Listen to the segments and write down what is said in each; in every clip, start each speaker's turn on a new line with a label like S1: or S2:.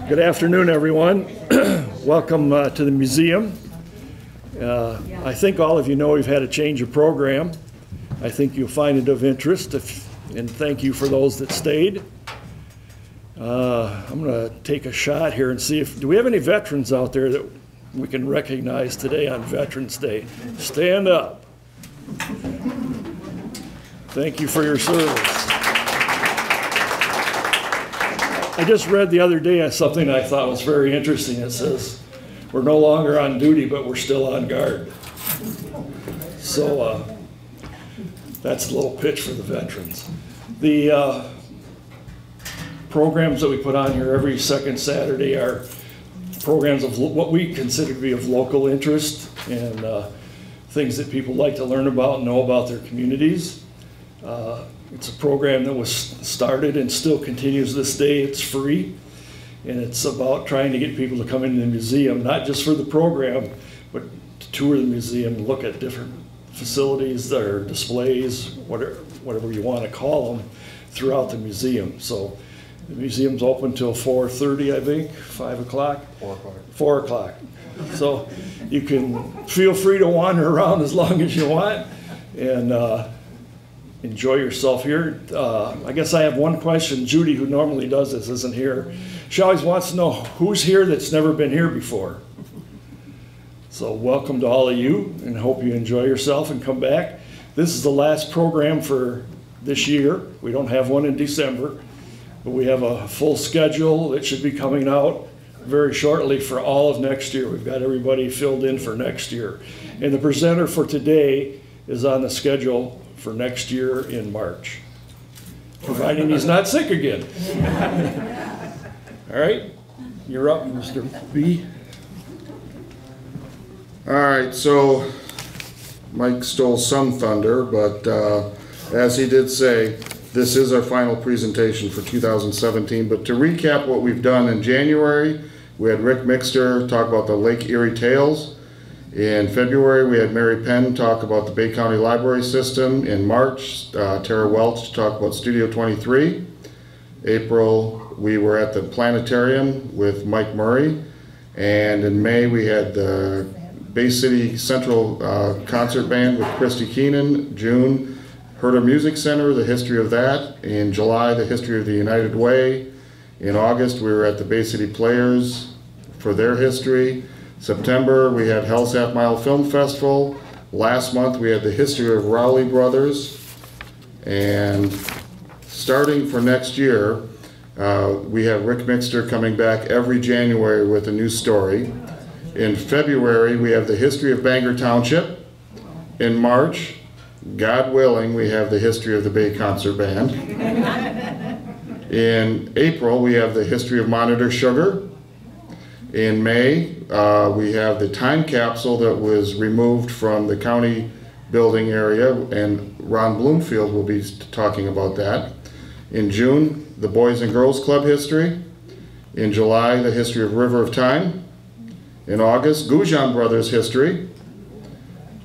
S1: Good afternoon, everyone. Welcome to the museum. I think all of you know we've had a change of program. I think you'll find it of interest, and thank you for those that stayed. I'm going to take a shot here and see do we have any veterans out there that we can recognize today on Veterans Day? Stand up. Thank you for your service. I just read the other day something I thought was very interesting. It says, we're no longer on duty, but we're still on guard. So that's a little pitch for the veterans. The programs that we put on here every second Saturday are programs of what we consider to be of local interest and things that people like to learn about and know about their communities. It's a program that was started and still continues this day. It's free, and it's about trying to get people to come into the museum, not just for the program, but to tour the museum and look at different facilities or displays, whatever you want to call them, throughout the museum. So the museum's open till 4:30, I think, 5 o'clock?
S2: 4 o'clock.
S1: 4 o'clock. So you can feel free to wander around as long as you want and enjoy yourself here. I guess I have one question. Judy, who normally does this, isn't here. She always wants to know who's here that's never been here before. So welcome to all of you, and hope you enjoy yourself and come back. This is the last program for this year. We don't have one in December, but we have a full schedule that should be coming out very shortly for all of next year. We've got everybody filled in for next year. And the presenter for today is on the schedule for next year in March, providing he's not sick again. All right, you're up, Mr. B.
S2: All right, so Mike stole some thunder, but as he did say, this is our final presentation for 2017. But to recap what we've done in January, we had Rick Mixter talk about the Lake Erie Tales. In February, we had Mary Penn talk about the Bay County Library System. In March, Tara Welch talk about Studio 23. April, we were at the Planetarium with Mike Murray. And in May, we had the Bay City Central Concert Band with Christy Keenan. June, Herder Music Center, the history of that. In July, the history of the United Way. In August, we were at the Bay City Players for their history. September, we had Hell's Half Mile Film Festival. Last month, we had the history of Rowley Brothers. And starting for next year, we have Rick Mixter coming back every January with a new story. In February, we have the history of Bangor Township. In March, God willing, we have the history of the Bay Concert Band. In April, we have the history of Monitor Sugar. In May, we have the time capsule that was removed from the county building area, and Ron Bloomfield will be talking about that. In June, the Boys and Girls Club history. In July, the history of River of Time. In August, Goujon Brothers history.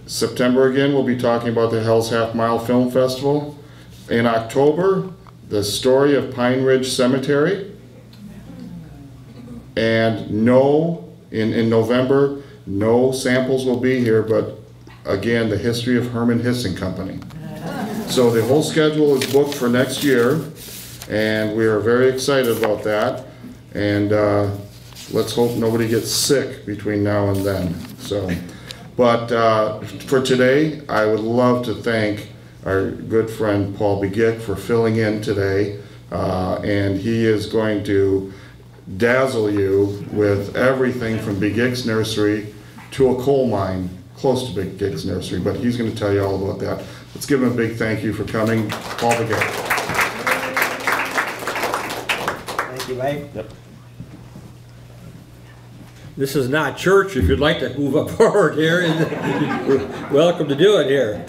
S2: September again, we'll be talking about the Hell's Half Mile Film Festival. In October, the story of Pine Ridge Cemetery. And in November, no samples will be here, but again, the history of Herman Hissing Company. So the whole schedule is booked for next year, and we are very excited about that. And let's hope nobody gets sick between now and then. So, but for today, I would love to thank our good friend Paul Begic for filling in today, and he is going to dazzle you with everything from Begic's Nursery to a coal mine close to Begic's Nursery, but he's going to tell you all about that. Let's give him a big thank you for coming, Paul Begic.
S3: Thank you, Mike.
S1: Yep.
S3: This is not church. If you'd like to move up forward here, you're welcome to do it here.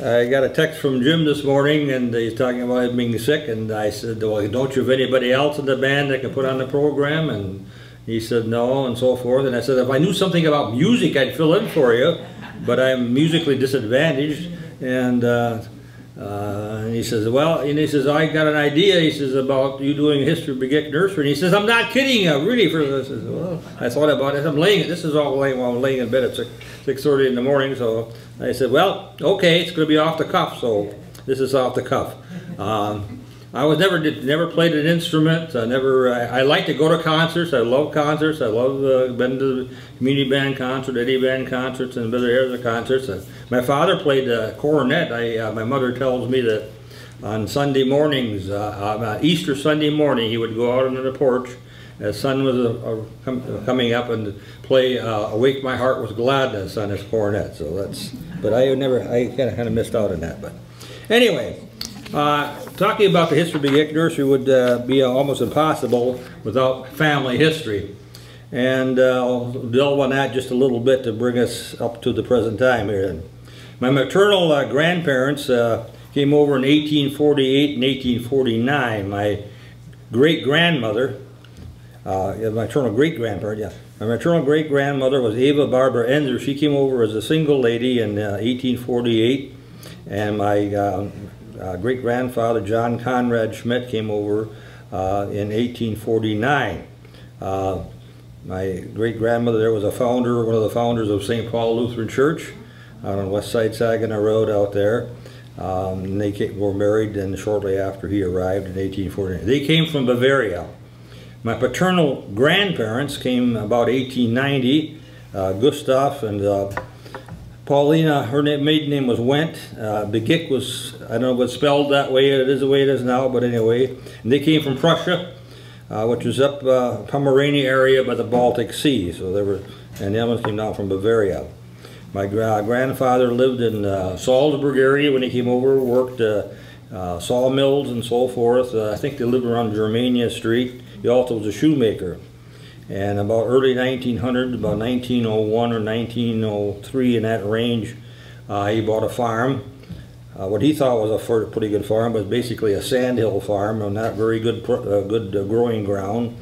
S3: I got a text from Jim this morning, and he's talking about him being sick, and I said, well, don't you have anybody else in the band that can put on the program? And he said no, and so forth. And I said, if I knew something about music, I'd fill in for you, but I'm musically disadvantaged. And And he says, well, and he says, I got an idea, he says, about you doing a history of Begik Nursery. And he says, I'm not kidding you, really. For this. I says, well, I thought about it. This is all laying while I'm laying in bed at 6:30 in the morning. So I said, well, okay, it's going to be off the cuff. So this is off the cuff. I was never played an instrument. I like to go to concerts. I love concerts. I love been to the community band concert, Eddie band concerts, and other concerts. My father played cornet. My mother tells me that on Sunday mornings, Easter Sunday morning, he would go out on the porch as sun was coming up and play "Awake My Heart with Gladness" on his cornet. So that's. But I kind of missed out on that. But anyway. Talking about the history of Begik Nursery would be almost impossible without family history. And I'll delve on that just a little bit to bring us up to the present time here. My maternal grandparents came over in 1848 and 1849. My great-grandmother, my maternal great-grandparent, yeah. My maternal great-grandmother was Eva Barbara Enzer. She came over as a single lady in 1848. And my great-grandfather, John Conrad Schmidt, came over in 1849. My great-grandmother there was one of the founders of St. Paul Lutheran Church on West Side Saginaw Road out there. And they were married, and shortly after he arrived in 1849. They came from Bavaria. My paternal grandparents came about 1890. Gustav and Paulina, her maiden name was Wendt. Begik was, I don't know if it's spelled that way, it is the way it is now, but anyway. And they came from Prussia, which was up Pomerania area by the Baltic Sea. So and the others came down from Bavaria. My grandfather lived in Salzburg area when he came over, worked sawmills and so forth. I think they lived around Germania Street. He also was a shoemaker. And about early 1900, about 1901 or 1903, in that range, he bought a farm. What he thought was a pretty good farm, but basically a sandhill farm, and not very good growing ground.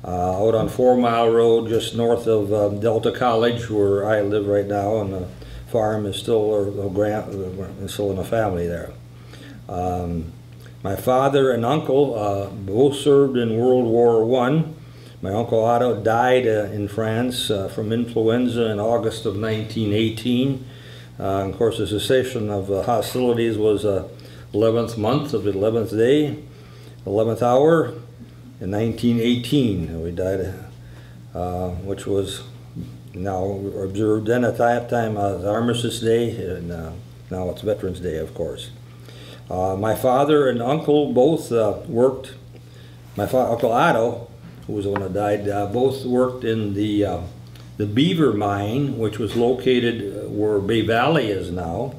S3: Out on 4 Mile Road, just north of Delta College, where I live right now, and the farm is still in a family there. My father and uncle both served in World War I. My Uncle Otto died in France from influenza in August of 1918. Of course, the cessation of hostilities was 11th month of the 11th day, 11th hour in 1918. We died, which was now observed then at that time as Armistice Day, and now it's Veterans Day, of course. My father and uncle both worked. Uncle Otto, who was the one that died, both worked in the beaver mine, which was located where Bay Valley is now,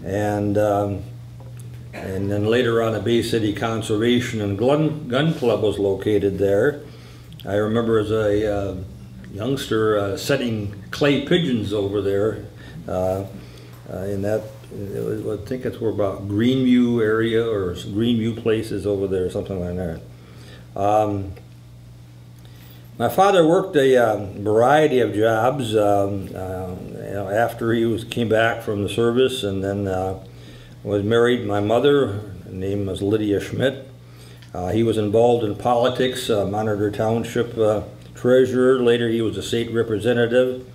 S3: and then later on the Bay City Conservation and Gun Club was located there. I remember as a youngster setting clay pigeons over there in that, I think it's where about Greenview area or Greenview Places over there, something like that. My father worked a variety of jobs after he came back from the service, and then was married. My mother, her name was Lydia Schmidt. He was involved in politics, Monitor Township treasurer. Later he was a state representative.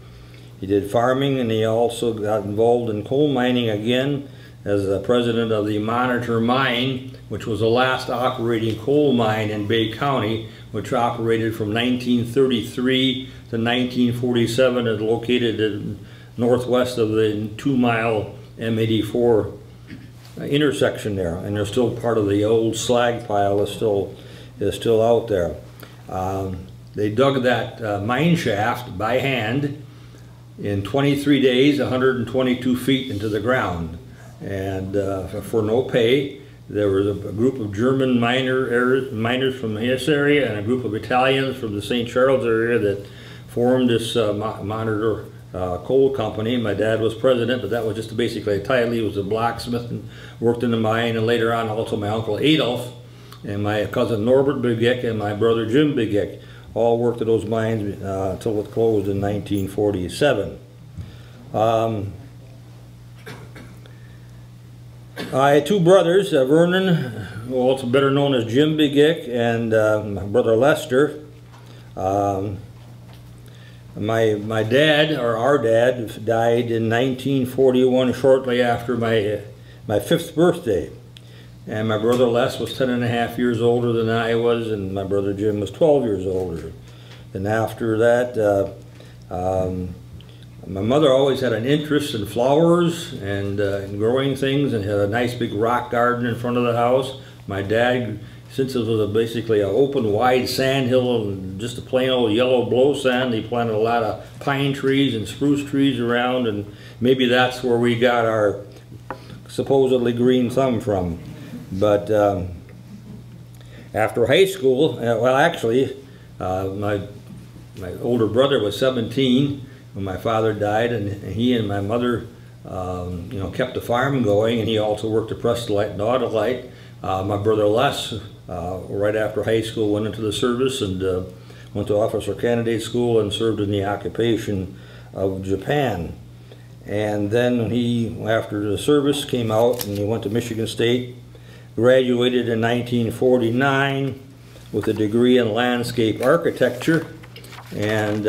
S3: He did farming, and he also got involved in coal mining again as the president of the Monitor Mine, which was the last operating coal mine in Bay County, which operated from 1933 to 1947 and located northwest of the 2 Mile M84 intersection there. And there's still part of the old slag pile is still out there. They dug that mine shaft by hand in 23 days, 122 feet into the ground. And for no pay. There was a group of German miners from this area and a group of Italians from the St. Charles area that formed this Monitor Coal Company. My dad was president, but that was just basically a title. He was a blacksmith and worked in the mine, and later on also my uncle Adolf and my cousin Norbert Begik and my brother Jim Begik all worked at those mines until it closed in 1947. I had two brothers, Vernon, also better known as Jim Begic, and my brother Lester. My dad, or our dad, died in 1941, shortly after my 5th birthday. And my brother Les was 10.5 years older than I was, and my brother Jim was 12 years older. And after that, my mother always had an interest in flowers and in growing things, and had a nice big rock garden in front of the house. My dad, since it was basically an open, wide sand hill and just a plain old yellow blow sand, he planted a lot of pine trees and spruce trees around, and maybe that's where we got our supposedly green thumb from. But after high school, well, actually, my older brother was 17 when my father died, and he and my mother, kept the farm going, and he also worked at Prestolite and Autolite. My brother Les, right after high school, went into the service and went to officer candidate school and served in the occupation of Japan. And then he, after the service, came out and he went to Michigan State, graduated in 1949 with a degree in landscape architecture, and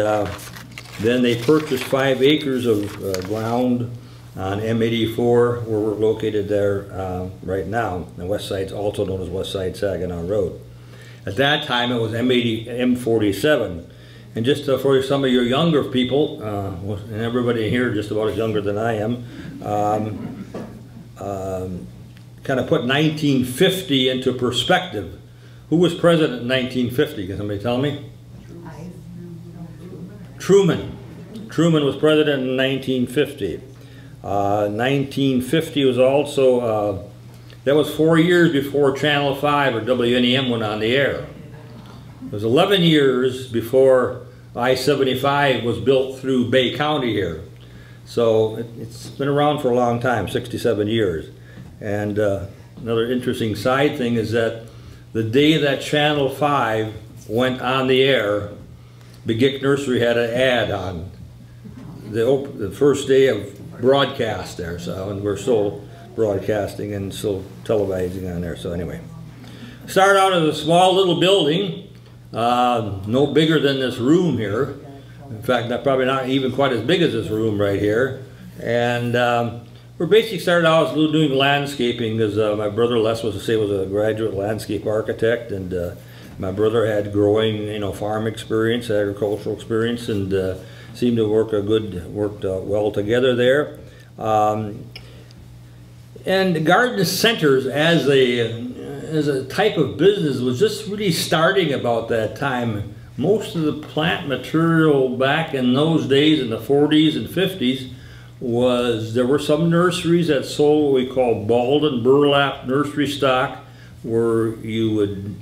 S3: then they purchased 5 acres of ground on M84, where we're located there right now. The west side's also known as West Side Saginaw Road. At that time, it was M47. And just for some of your younger people, and everybody here just about as younger than I am, kind of put 1950 into perspective. Who was president in 1950? Can somebody tell me? Truman. Truman was president in 1950. 1950 was also, that was 4 years before Channel 5 or WNEM went on the air. It was 11 years before I-75 was built through Bay County here. So it's been around for a long time, 67 years. And another interesting side thing is that the day that Channel 5 went on the air, Begic Nursery had an ad on the first day of broadcast there, so, and we're still broadcasting and still televising on there. So anyway, started out as a small little building, no bigger than this room here. In fact, probably not even quite as big as this room right here. And we basically started out as doing landscaping, because my brother Les was a graduate landscape architect, and my brother had growing, farm experience, agricultural experience, and seemed to worked well together there. And garden centers as a type of business was just really starting about that time. Most of the plant material back in those days, in the 40s and 50s, there were some nurseries that sold what we call balled and burlap nursery stock, where you would,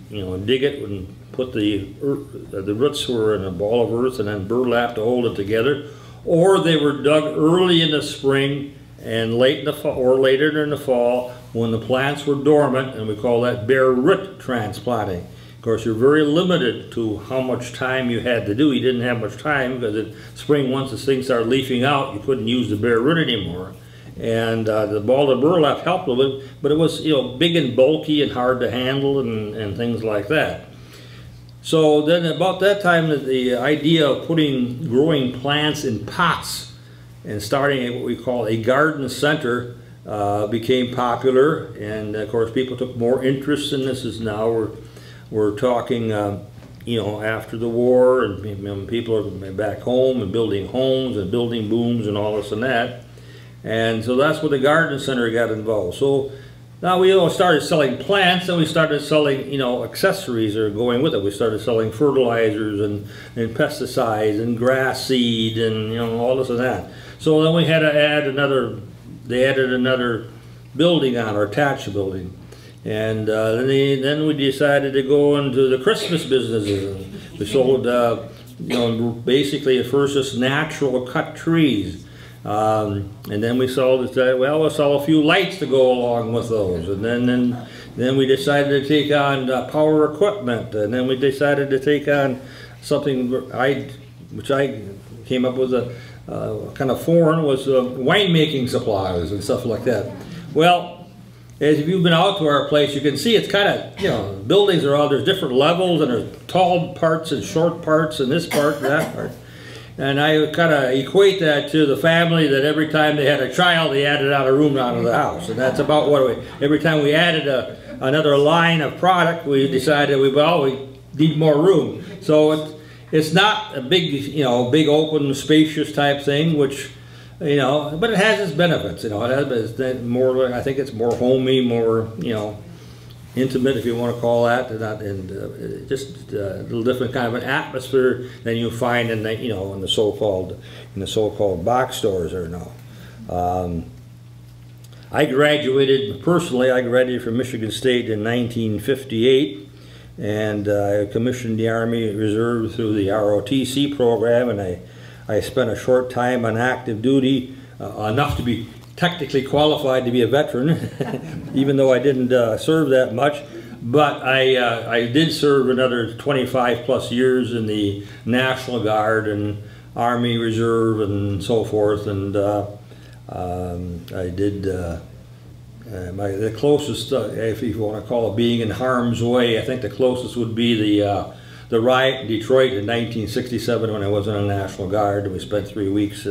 S3: dig it and put the roots were in a ball of earth and then burlap to hold it together, or they were dug early in the spring and late in the fall, or later in the fall when the plants were dormant, and we call that bare root transplanting. Of course, you're very limited to how much time you had to do. You didn't have much time because in spring, once the things started leafing out, you couldn't use the bare root anymore. And the ball of burlap helped a little bit, but it was big and bulky and hard to handle and things like that. So then about that time, the idea of growing plants in pots and starting what we call a garden center became popular, and of course people took more interest in this. As now we're talking, after the war, and people are back home and building homes and building booms and all this and that. And so that's where the garden center got involved. So now we started selling plants, and we started selling, accessories that are going with it. We started selling fertilizers and pesticides and grass seed and, all this and that. So then we had to add they added another building on, or attached a building. And then we decided to go into the Christmas businesses. We sold, basically at first just natural cut trees. And then we we'll sell a few lights to go along with those. And then we decided to take on power equipment. And then we decided to take on something which I came up with kind of foreign, was winemaking supplies and stuff like that. Well, is if you've been out to our place, you can see it's kind of, you know, buildings are all, there's different levels, and there's tall parts and short parts and this part and that part. And I kind of equate that to the family that every time they had a child, they added out a room onto the house. And that's about what every time we added another line of product, we decided we need more room. So it's not a big, you know, big open, spacious type thing, which, you know, but it has its benefits. You know, it's more. I think it's more homey, more, you know, intimate, if you want to call that, and just a little different kind of an atmosphere than you find in the, you know, in the so-called box stores there now. I graduated from Michigan State in 1958, and I commissioned the Army Reserve through the ROTC program, and I spent a short time on active duty, enough to be technically qualified to be a veteran, even though I didn't serve that much. But I did serve another 25 plus years in the National Guard and Army Reserve and so forth. And I did the closest, if you want to call it being in harm's way, I think the closest would be the riot in Detroit in 1967 when I was in the National Guard. And we spent 3 weeks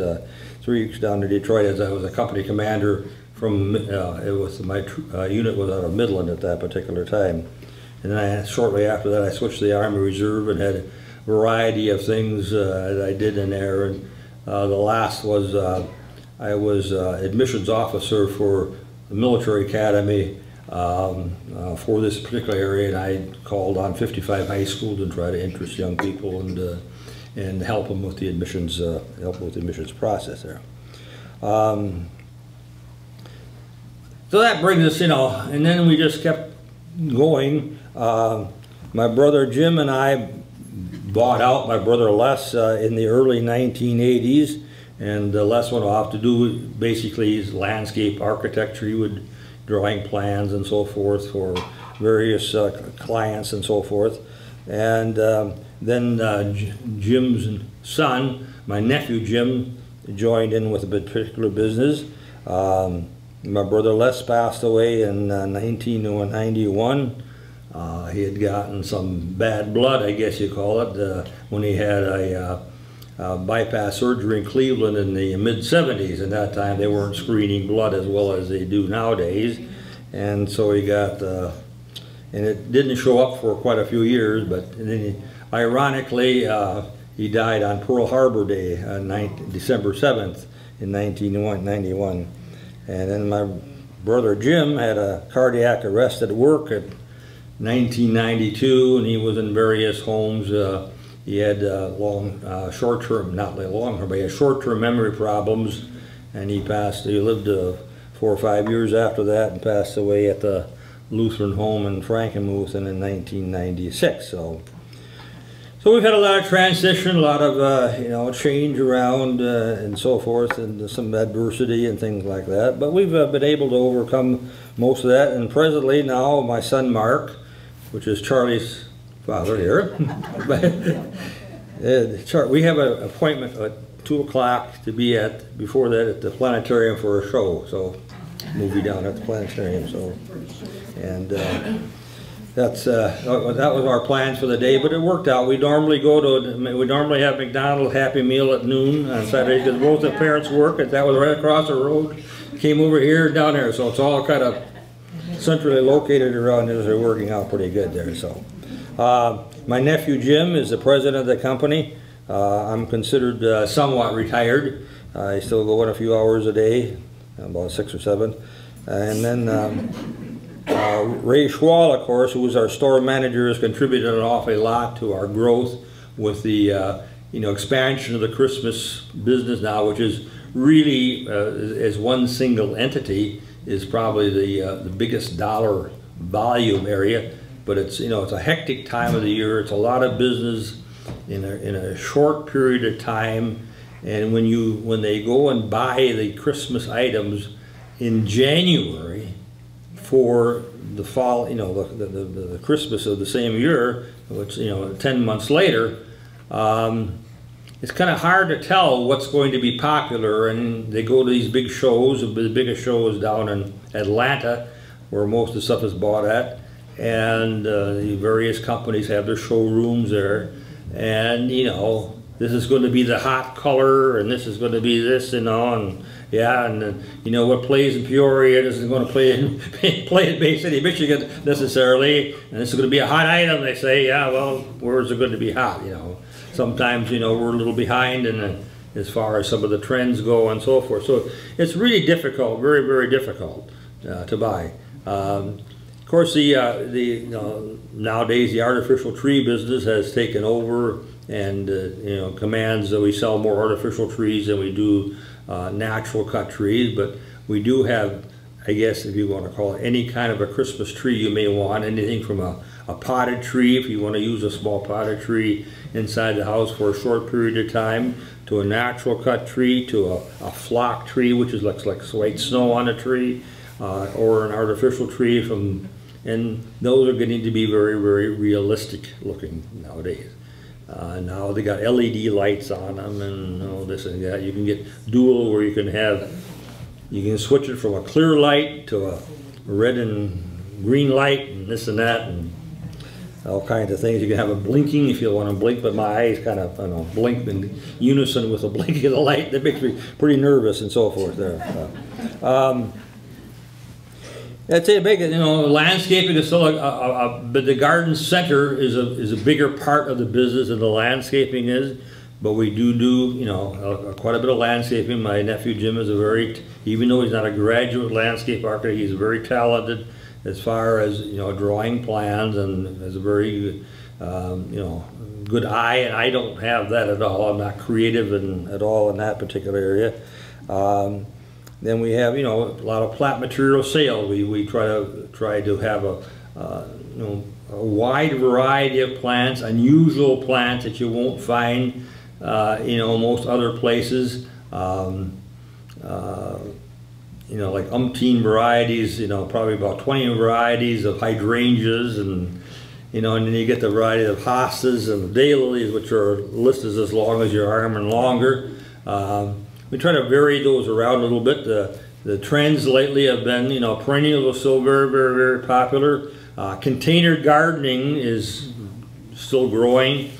S3: down to Detroit as I was a company commander from, my unit was out of Midland at that particular time. And then shortly after that I switched to the Army Reserve and had a variety of things that I did in there. And the last was I was admissions officer for the military academy for this particular area, and I called on 55 high schools and try to interest young people and help them with the admissions, process there. So that brings us, you know, and then we just kept going. My brother Jim and I bought out my brother Les in the early 1980s, and Les went off to do basically his landscape architecture. He would drawing plans and so forth for various clients and so forth. And then Jim's son, my nephew Jim, joined in with a particular business. My brother Les passed away in 1991. He had gotten some bad blood, I guess you call it, when he had a bypass surgery in Cleveland in the mid-70s. And that time they weren't screening blood as well as they do nowadays. And so he got, and it didn't show up for quite a few years, but then ironically, he died on Pearl Harbor Day, December 7th in 1991. And then my brother Jim had a cardiac arrest at work at 1992, and he was in various homes. He had short-term, not long-term, but he had short-term memory problems, and he passed. He lived 4 or 5 years after that and passed away at the Lutheran home in Frankenmuth in 1996. So we've had a lot of transition, a lot of you know, change around and so forth, and some adversity and things like that. But we've been able to overcome most of that. And presently now, my son Mark, which is Charlie's father here, we have an appointment at 2 o'clock to be at, before that, at the planetarium for a show. So movie down at the planetarium. So, and that was our plans for the day, but it worked out. We normally have McDonald's Happy Meal at noon on Saturday because both the parents work, and that was right across the road. Came over here and down there, so it's all kind of centrally located around here. They're working out pretty good there. So, my nephew Jim is the president of the company. I'm considered somewhat retired. I still go in a few hours a day, about 6 or 7, and then. Ray Schwal, of course, who is our store manager, has contributed an awfully lot to our growth with the expansion of the Christmas business now, which is really, as one single entity, is probably the biggest dollar volume area. But it's it's a hectic time of the year. It's a lot of business in a short period of time, and when they go and buy the Christmas items in January for the fall, the Christmas of the same year, which 10 months later, it's kind of hard to tell what's going to be popular. And they go to these big shows. The biggest show is down in Atlanta where most of the stuff is bought at, and the various companies have their showrooms there, and you know, this is going to be the hot color, and this is going to be this, you know, and yeah, and you know what plays in Peoria isn't going to play in Bay City, Michigan necessarily, and this is going to be a hot item. They say, yeah, well, where's it going to be hot? You know, sometimes you know we're a little behind in as far as some of the trends go and so forth. So it's really difficult, very, very difficult to buy. Of course, nowadays the artificial tree business has taken over, and you know, commands that we sell more artificial trees than we do natural cut trees. But we do have, I guess if you want to call it, any kind of a Christmas tree you may want, anything from a potted tree, if you want to use a small potted tree inside the house for a short period of time, to a natural cut tree, to a flock tree, which is looks like white snow on a tree, or an artificial tree and those are getting to be very, very realistic looking nowadays. Now they got LED lights on them and all this and that. You can get dual, where you can switch it from a clear light to a red and green light and this and that and all kinds of things. You can have a blinking if you want to blink, but my eyes kind of, I don't know, blink in unison with the blinking of the light. That makes me pretty nervous and so forth there. I'd say make it, you know, landscaping is still but the garden center is a bigger part of the business than the landscaping is. But we do you know, quite a bit of landscaping. My nephew Jim is even though he's not a graduate landscape architect, he's very talented as far as, you know, drawing plans, and has a very you know, good eye, and I don't have that at all. I'm not creative at all in that particular area. Then we have, you know, a lot of plant material sales. We try to have you know, a wide variety of plants, unusual plants that you won't find you know, most other places. You know, like umpteen varieties, you know, probably about 20 varieties of hydrangeas, and you know, and then you get the variety of hostas and daylilies, which are listed as long as your arm and longer. We try to vary those around a little bit. The trends lately have been, you know, perennials are still very, very, very popular. Container gardening is still growing.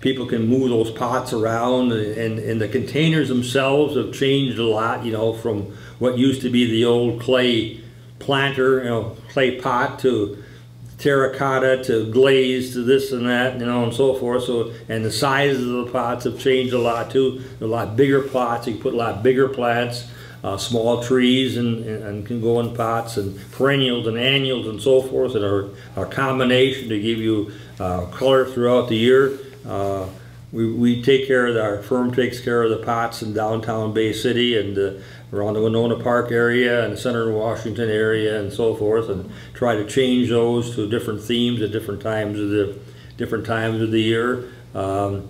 S3: People can move those pots around, and the containers themselves have changed a lot, you know, from what used to be the old clay planter, you know, clay pot, to terracotta, to glaze, to this and that, you know, and so forth. So, and the sizes of the pots have changed a lot too. They're a lot bigger pots. You can put a lot bigger plants, small trees, and can go in pots, and perennials and annuals and so forth, that are a combination to give you color throughout the year. We take care of, our firm takes care of the pots in downtown Bay City and around the Winona Park area and the Center of Washington area and so forth, and try to change those to different themes at different times of the year, and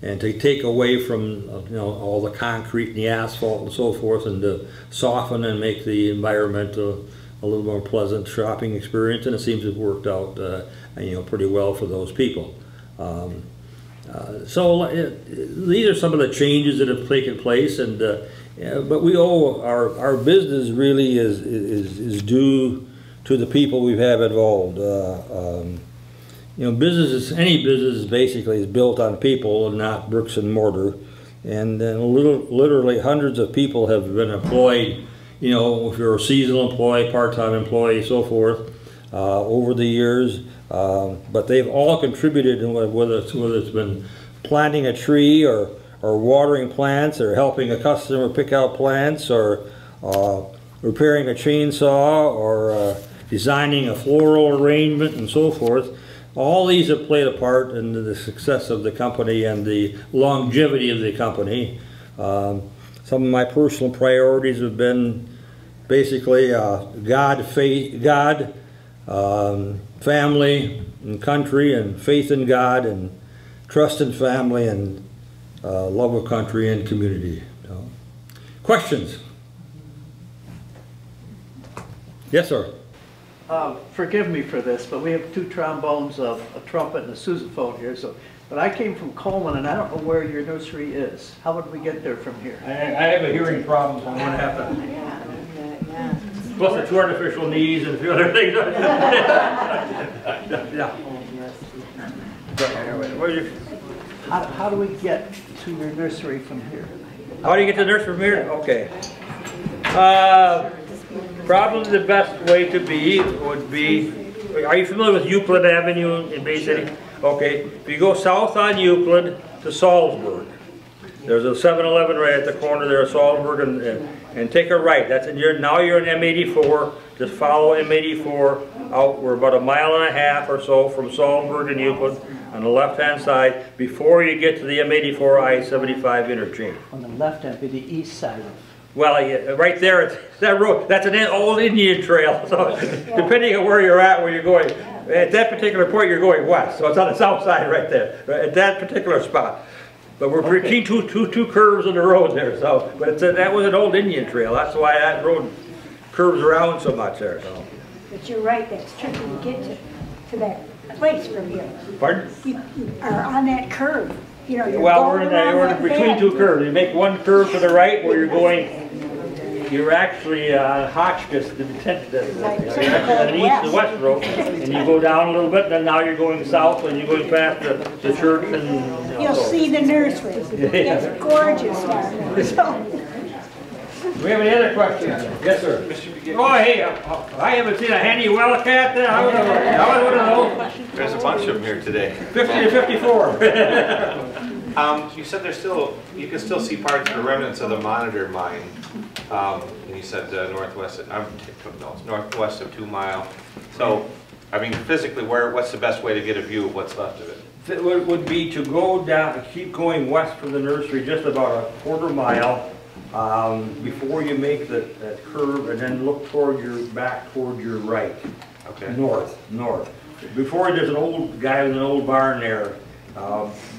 S3: to take away from you know, all the concrete and the asphalt and so forth, and to soften and make the environment a little more pleasant shopping experience. And it seems to have worked out you know, pretty well for those people. So these are some of the changes that have taken place, and but we owe our business really is due to the people we have involved. You know, any business basically is built on people and not bricks and mortar, and then literally hundreds of people have been employed. You know, if you're a seasonal employee, part-time employee, so forth, over the years. But they've all contributed, in whether it's been planting a tree, or watering plants, or helping a customer pick out plants, or repairing a chainsaw, or designing a floral arrangement and so forth. All these have played a part in the success of the company and the longevity of the company. Some of my personal priorities have been basically God, faith, family and country, and faith in God, and trust in family, and love of country and community. So, questions? Yes, sir.
S4: Forgive me for this, but we have 2 trombones, a trumpet, and a sousaphone here. So, but I came from Coleman, and I don't know where your nursery is. How would we get there from here?
S3: I have a hearing problem, so I'm going to have to. plus the two artificial knees and a few other things. Yeah. But anyway, what are you?
S4: How do we get to your nursery from here?
S3: How do you get to the nurse from here? Okay. Probably the best way to be would be, are you familiar with Euclid Avenue in Bay City? Okay, if you go south on Euclid to Salzburg, there's a 7-Eleven right at the corner there of Salzburg, and take a right. That's now you're in M84. Just follow M84 out. We're about 1.5 miles or so from Salzburg and Euclid on the left-hand side before you get to the M84 I-75 interchange.
S4: On the left hand, be the east side of.
S3: Well, right there, it's that road. That's an old Indian trail. So depending on where you're at, where you're going, at that particular point, you're going west. So it's on the south side, right there, at that particular spot. But we're between two curves in the road there. So, but it's that was an old Indian trail. That's why that road curves around so much there. So.
S5: But you're right. That's tricky to get to that place from here.
S3: Pardon?
S5: You are on that curve. You know, you're
S3: Well,
S5: going
S3: we're
S5: around
S3: between
S5: that
S3: two
S5: bend.
S3: curves. You make one curve to the right where you're going. You're actually on Hotchkiss, you're actually on the east and west road, and you go down a little bit, then now you're going south, and you're going past the church, and
S5: You'll see the nursery. It's gorgeous down there. So,
S3: Do we have any other questions? Yes, sir. Oh, hey, I haven't seen a handy wildcat there. I was one of those.
S6: There's a bunch of them here today.
S3: 50 to 54.
S6: You said there's still, you can still see parts of the remnants of the Monitor mine. And you said northwest of 2 Mile. So, I mean, physically, what's the best way to get a view of what's left of it?
S3: It would be to go down, keep going west from the nursery just about 1/4 mile before you make that curve, and then look toward back toward your right.
S6: Okay.
S3: North. Before there's an old guy with an old barn there.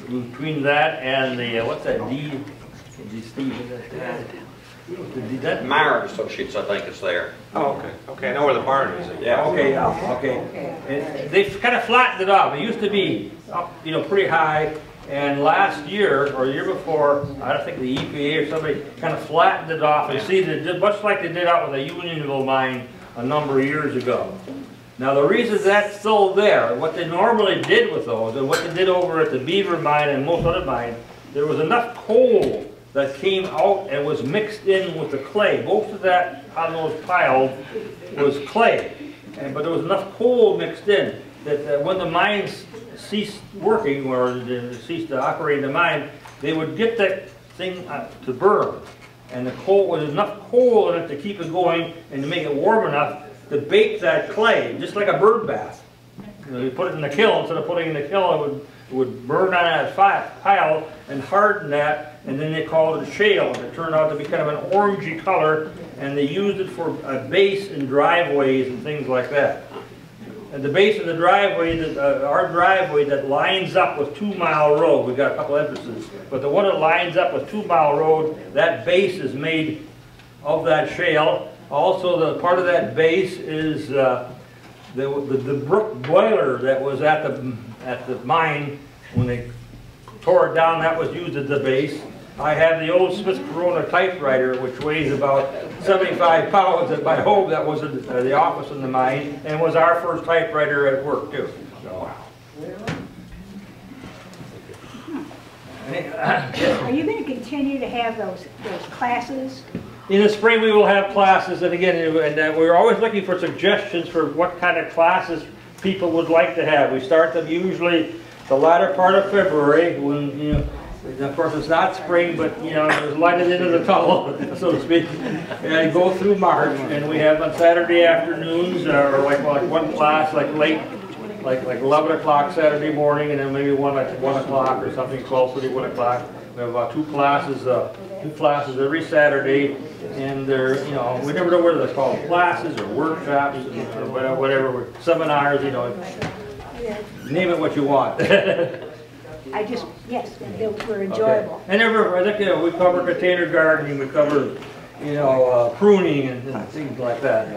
S3: Between that and the, what's that, Steve?
S7: Meyer Associates, I think, is there.
S6: Oh, okay. Okay, I know where the barn is.
S3: Yeah, okay, okay. And they've kind of flattened it off. It used to be up, pretty high, and last year, or the year before, I don't think the EPA or somebody kind of flattened it off and seeded it, much like they did out with the Unionville mine a number of years ago. Now the reason that's still there, what they normally did with those, and what they did over at the Beaver mine and most other mines, there was enough coal that came out and was mixed in with the clay. Most of that on those piles was clay, but there was enough coal mixed in that when the mines ceased working or ceased to operate the mine, they would get that thing to burn. And the coal, was enough coal in it to keep it going and to make it warm enough to bake that clay, just like a bird bath. You put it in the kiln, instead of putting it in the kiln, it would burn on that pile and harden that, and then they called it shale, and it turned out to be kind of an orangey color, and they used it for a base in driveways and things like that. At the base of the driveway, our driveway that lines up with 2 Mile Road, we've got a couple entrances, but the one that lines up with 2 Mile Road, that base is made of that shale. Also, the part of that base is the Brook boiler that was at the mine when they tore it down. That was used as the base. I have the old Smith Corona typewriter, which weighs about 75 pounds at my home. That was in the office in the mine, and was our first typewriter at work too. So.
S5: Are you going to continue to have those classes?
S3: In the spring, we will have classes, and again, we're always looking for suggestions for what kind of classes people would like to have. We start them usually the latter part of February, when of course it's not spring, but there's light at the end of the tunnel, so to speak, and go through March. And we have on Saturday afternoons, or like one class, like late, like 11 o'clock Saturday morning, and then maybe one at 1 o'clock or something, 12:30, 1 o'clock. We have about two classes every Saturday, and they're, we never know whether they're called classes or workshops or whatever, seminars, name it what you want.
S5: Yes, they were enjoyable.
S3: Okay. And I think, we cover container gardening, we cover, pruning and things like that.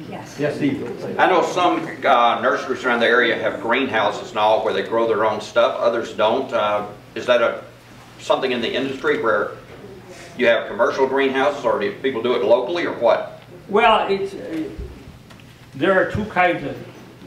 S5: Yes.
S3: Yes, Steve.
S7: I know some nurseries around the area have greenhouses and all where they grow their own stuff, others don't. Is that something in the industry where you have commercial greenhouses, or do people do it locally, or what?
S3: Well, it's, there are two kinds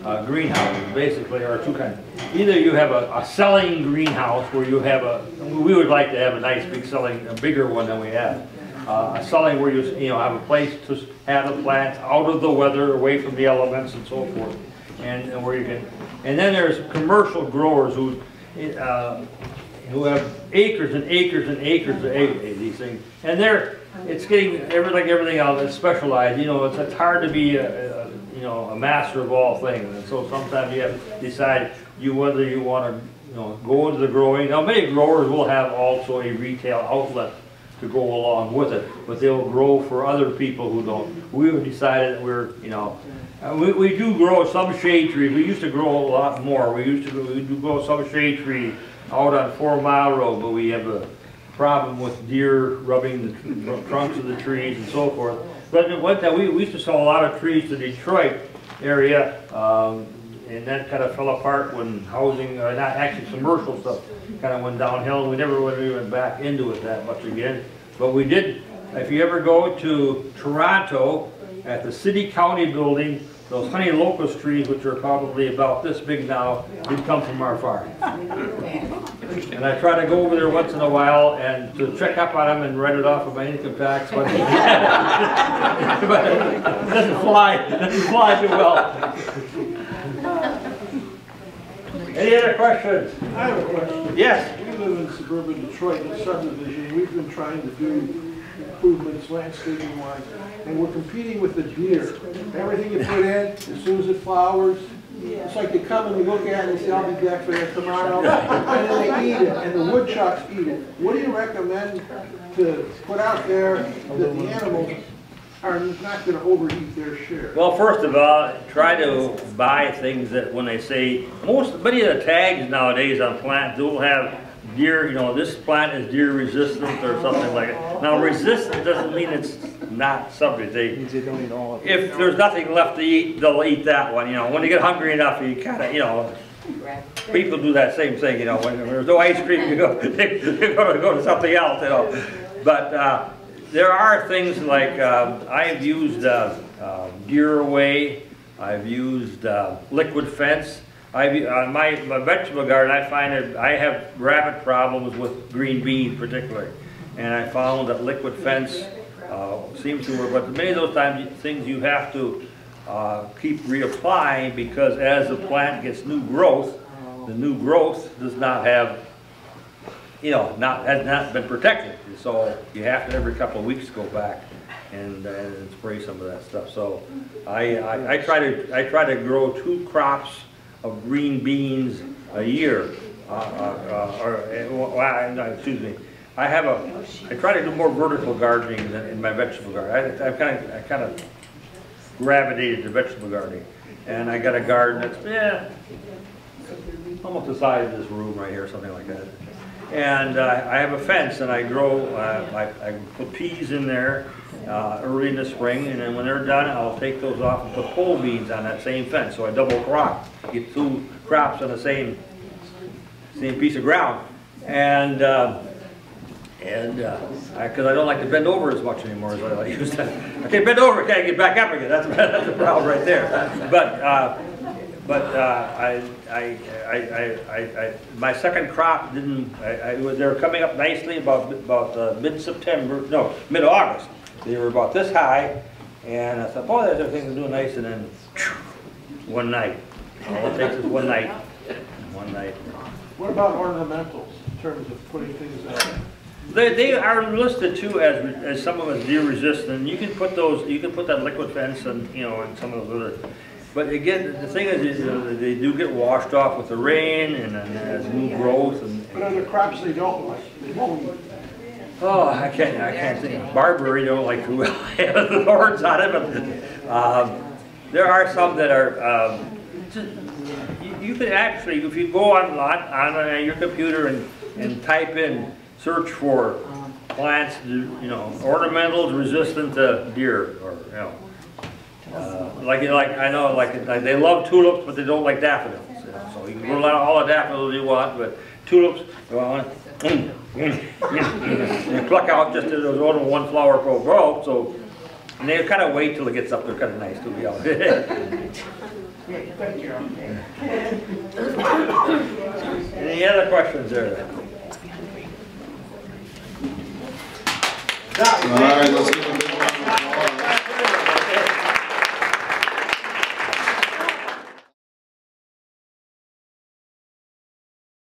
S3: of greenhouses, basically, there are two kinds. Either you have a selling greenhouse where you have we would like to have a nice big selling, a bigger one than we have. A selling where you know, have a place to have the plants out of the weather, away from the elements and so forth. And where you can, and then there's commercial growers who have acres and acres and acres of these things. And it's getting, like everything else, it's specialized. You know, it's hard to be you know, a master of all things. And so sometimes you have to decide whether you want to, you know, go into the growing. Now many growers will have also a retail outlet to go along with it, but they'll grow for other people who don't. We've decided that we're, you know, we do grow some shade trees. We used to grow a lot more. We do grow some shade tree out on 4 Mile Road, but we have a problem with deer rubbing the trunks of the trees and so forth. But one time we used to sell a lot of trees to Detroit area, and that kind of fell apart when housing, not actually commercial stuff, kind of went downhill. We never really went back into it that much again. But we did, if you ever go to Toronto, at the city county building, those honey locust trees, which are probably about this big now, did come from our farm. And I try to go over there once in a while and to check up on them and write it off of my income tax, but, but it doesn't fly too well. Any other questions?
S8: I have a question.
S3: Yes.
S8: We live in suburban Detroit, in a subdivision. We've been trying to do improvements landscaping wise, and we're competing with the deer. Everything you put in, as soon as it flowers, it's like they come and they look at it and say, I'll be back for that tomorrow, and then they eat it, and the woodchucks eat it. What do you recommend to put out there that the animals are not going to overeat their share?
S3: Well, first of all, try to buy things that when they say, many of the tags nowadays on plants will have deer, you know, this plant is deer resistant or something like that. Now, resistant doesn't mean it's not subject. If there's nothing left to eat, they'll eat that one. You know, when they get hungry enough, you kind of, you know, people do that same thing. You know, when there's no ice cream, you're going to go to something else. You know, but there are things like I've used Deer Away. I've used Liquid Fence. On my vegetable garden, I find that I have rabbit problems with green beans particularly, and I found that Liquid Fence seems to work. But many of those things you have to keep reapplying, because as the plant gets new growth, the new growth does not have, you know, has not been protected. So you have to every couple of weeks go back and spray some of that stuff. So I try to grow 2 crops of green beans a year, excuse me. I try to do more vertical gardening than in my vegetable garden. I kind of gravitated to vegetable gardening, and I got a garden that's almost the size of this room right here, something like that. And I have a fence, and I grow. I put peas in there early in the spring, and then when they're done, I'll take those off and put pole beans on that same fence. So I double crop, get 2 crops on the same piece of ground, and because I don't like to bend over as much anymore as I used to. I can't bend over, I can't get back up again. That's the problem right there. My second crop didn't. They were coming up nicely about mid-September, no, mid-August. They were about this high, and I thought, boy, everything's doing nice, and then one night. All it takes is one night. One night.
S8: What about ornamentals in terms of putting things out?
S3: They are listed too as some of us deer resistant. You can put those. You can put that Liquid Fence and, you know, and some of those other. But again, the thing is they do get washed off with the rain and as new growth.
S8: But are there crops they don't like? They won't eat.
S3: Oh, I can't think. Barberry don't like too well. The thorns on it, but there are some that are. You could actually, if you go on your computer and type in, search for plants, you know, ornamentals resistant to deer, or, you know, like I know, like they love tulips, but they don't like daffodils. You know, so you can grow all the daffodils you want, but tulips, well, you pluck out just as one flower per grow. So And they kind of wait till it gets up there, kind of nice to be out. Any other questions there?
S2: All right, let's give